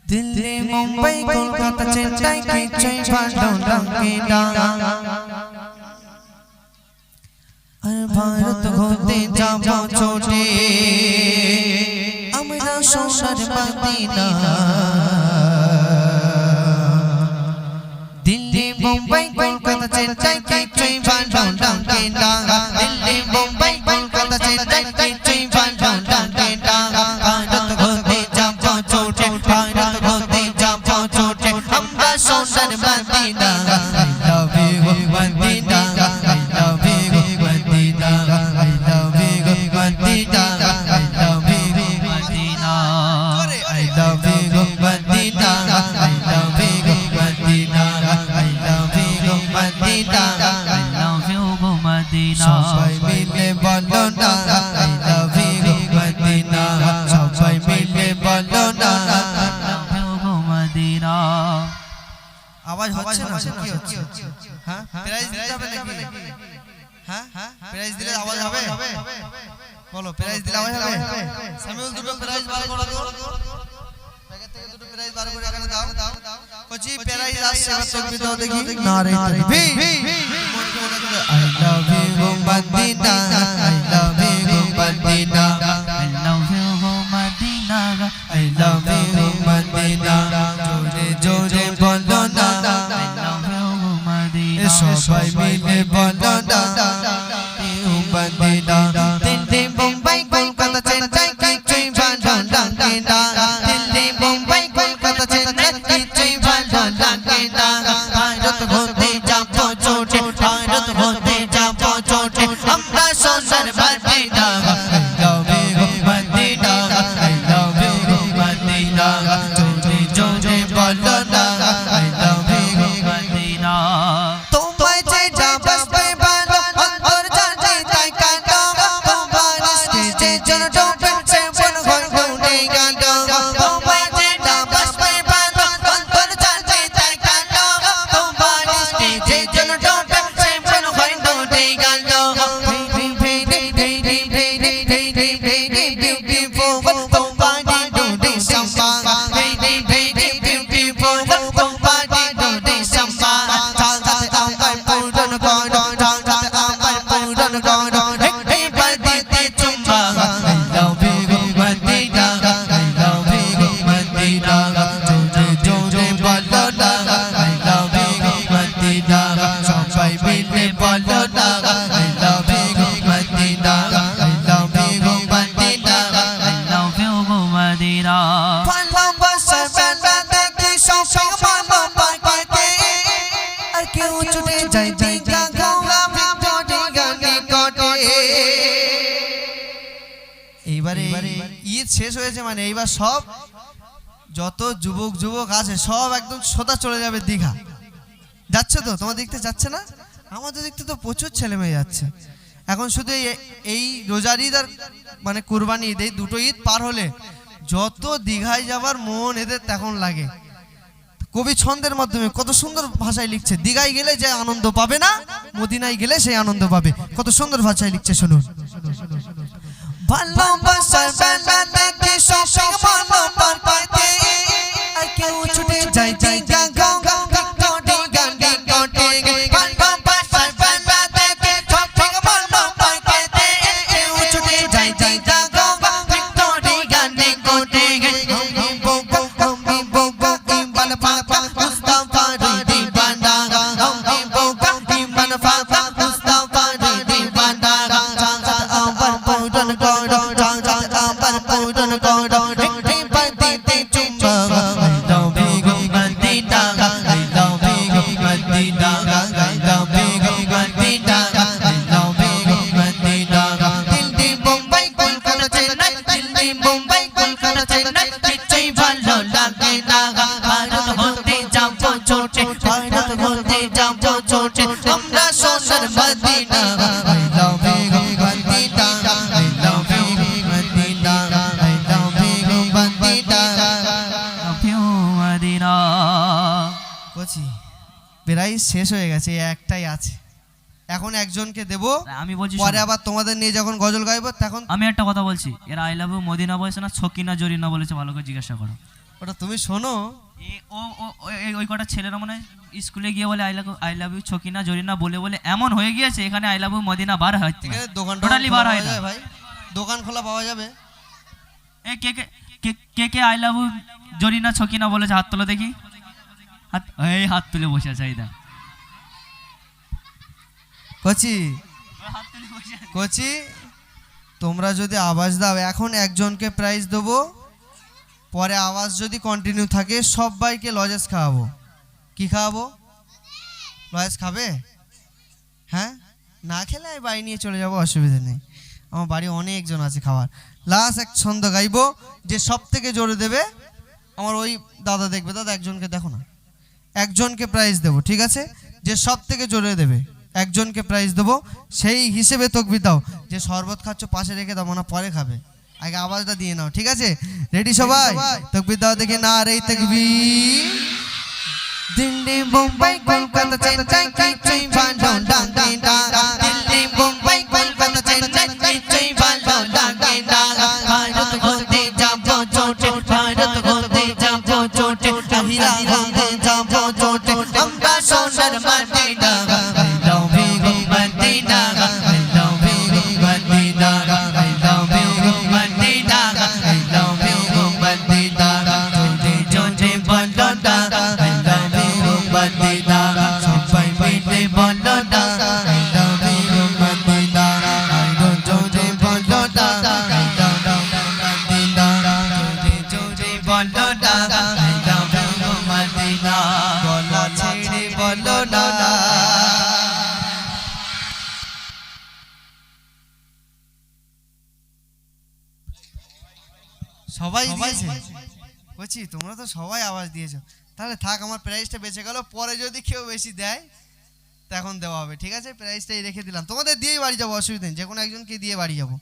दिल्ली मुंबई कोलकाता चेन्नई কিছুই ভালো লাগে না আর ভারত হতে যাব ছোটে আমরা সোনার মদিনা दिल्ली मुंबई कोलकाता चेन्नई কিছুই ভালো লাগে না दिल्ली मुंबई कोलकाता चेन्नई কিছুই ভালো লাগে না ভারত হতে যাব ছোটে ভারত হতে যাব ছোটে আমরা সোনার Madina I love you Madina I love you Madina I love you Madina I love you Madina I love you Madina I love you Madina I love you Madina I love you Madina সবাই মিলে বলো না I love you মদিনা সবাই মিলে বলো না I love you মদিনা আওয়াজ হচ্ছে না কি হচ্ছে হ্যাঁ প্রাইজ দিতে হবে নাকি হ্যাঁ প্রাইজ দিলে আওয়াজ হবে বলো প্রাইজ দিলে আওয়াজ হবে সামিউল দুটো প্রাইজ বার করো প্যাকেট থেকে দুটো প্রাইজ বার করে এখানে দাও কোচি প্রাইজ আসছে এবার তকবীর দাও দেখি নারে তাকবীর I love you Madina I love you Madina I love you Madina I love you Madina জোরে জোরে বলো না I love you মদিনা সবাই মিলে বলো না মদিনা দিল্লি মুম্বাই কলকাতা চেন্নাই কিছুই ভালো লাগে না দিল্লি মুম্বাই কলকাতা চেন্নাই কিছুই ভালো লাগে না ভারত হতে যাব ছোটে ভারত হতে যাব ছোটে আমরা সোনার Madina I love you Madina I love you Madina জোরে জোরে বলো না I love you মদিনা তোমায় যে যাবতে ভালো অন্তর জানে তাই কাঁদো তোমার স্টেজে জনডোবে সে মন ঘর ঘুরে গেল তোমায় যে যাবতে ভালো অন্তর জানে তাই কাঁদো তোমার স্টেজে জনডোবে সে মন ঘর ঘুরে গেল সবাই মিলে বলো না I love you Madina I love you Madina I love you Madina ভালোবাসা বেলা দেখি সব ভালো পাইতে আর কেউ ছুটে যায় দিগা গঙ্গা ভিতরে গানে কটে এইবারে ঈদ শেষ হয়েছে মানে এইবার সব যত যুবক আছে সব একদম সোজা চলে যাবে দীঘা যাচ্ছে তো তোমার দেখতে যাচ্ছে না আমাদের দেখতে তো প্রচুর ছেলে মেয়ে যাচ্ছে এখন শুধু এই রোজার ঈদ আর মানে কুরবানি ঈদ এই দুটো ঈদ পার হলে যত দীঘায় যাবার মন এদের তখন লাগে কবি ছন্দের মাধ্যমে কত সুন্দর ভাষায় লিখছে দীঘায় গেলে যে আনন্দ পাবে না মদিনায় গেলে সেই আনন্দ পাবে কত সুন্দর ভাষায় লিখছে শুনুন ভালোবাসার বেলা দেখে সব ভালো পাইতে আর কেউ ছুটে যায় দিগা গঙ্গা ভিতরে গানে কটে ভালোবাসার বেলা দেখে সব ভালো পাইতে কেউ ছুটে যায় দিগা গঙ্গা ভিতরে গানে কটে আমি বোকা ইমান পাপা মুস্তাফা রে বান্দা আমি বোকা ইমান পাপা মুস্তাফা রে বান্দা আমার পূরণ করো আমার পূরণ করো রে বান্দিতে চুম্মা I love you Madina I love you Madina I love you Madina I love you Madina Delhi Mumbai Kolkata Chennai Delhi Mumbai Kolkata Chennai কিছুই ভালো লাগে না ভারত হতে যাব ছোটে ভারত হতে যাব ছোটে আমরা সোনার Madina I love you Madina I love you Madina I love you Madina love you Madina কোচি প্রাইস শেষ হয়ে গেছে একটাই আছে এখন একজনকে দেব আমি বলছি পরে আবার তোমাদের নিয়ে যখন গজল গাইবো তখন আমি একটা কথা বলছি এরা আই লাভ ইউ মদিনা বলেছে না ছকিনা জরিনা বলেছে ভালো করে জিজ্ঞাসা করো ওটা তুমি শোনো। ওই কটা ছেলেরা মানে স্কুলে গিয়ে বলে I love you Sakina Zarina বলে বলে এমন হয়ে গিয়েছে এখানে আই লাভ ইউ মদিনা বার হচ্ছে ঠিক আছে, দোকান টোটালি বার হয় না ভাই, দোকান খোলা পাওয়া যাবে। কে I love you Zarina Sakina বলেছে হাত তোলো দেখি, হাত তুলে বসে আছে এই দেখ কচি কচি, তোমরা যদি আওয়াজ দাও এখন একজনকে প্রাইজ দেবো, পরে আওয়াজ যদি কন্টিনিউ থাকে সবাইকে লজেস খাওয়াবো। কি খাওয়াবো? লজেস খাবে? হ্যাঁ, না খেলে আমি বাড়ি নিয়ে চলে যাবো, অসুবিধা নেই, আমার বাড়ি অনেকজন আছে খাওয়ার। লাস্ট এক ছন্দ গাইবো, যে সব থেকে জোরে দেবে আমার ওই দাদা দেখবে, দাদা একজনকে দেখো না, একজনকে প্রাইজ দেবো, ঠিক আছে? যে সব থেকে জোরে দেবে একজনকে প্রাইজ দেবো, সেই হিসেবে তকবির দাও। যে শরবত খাচ্ছ পাশে রেখে দাও, না পরে খাবে, আগে আওয়াজটা দিয়ে নাও, ঠিক আছে? রেডি সবাই? তকবির দাও দেখে, না রে তকবীর। দিল্লি মুম্বাই কলকাতা চেন্নাই কিছুই ভালো লাগে না, দিল্লি মুম্বাই কলকাতা চেন্নাই কিছুই ভালো লাগে না, ভারত হতে যাবো চোটে, ভারত হতে যাবো চোটে, আহিরা হতে যাবো চোটে, আমরা সোনার Madina, I love you Madina, I love you Madina, I love you Madina, I love you Madina, চোটে চোটে বলো না I love you মদিনা, সবাই মিলে বলো না I love you মদিনা, আরো জোরে বলো না I love you মদিনা, জোরে জোরে বলো না I love you মদিনা, গলা ছেড়ে বলো না। সবাই দিয়েছে বলছি, তোমরা তো সবাই আওয়াজ দিয়েছো, তাহলে থাক, আমার প্রাইজটা বেঁচে গেল, পরে যদি কেউ বেশি দেয় তখন দেওয়া হবে, ঠিক আছে? প্রাইজটাই রেখে দিলাম, তোমাদের দিয়েই বাড়ি যাবো, অসুবিধা নেই, যে কোনো একজনকে দিয়ে বাড়ি যাবো।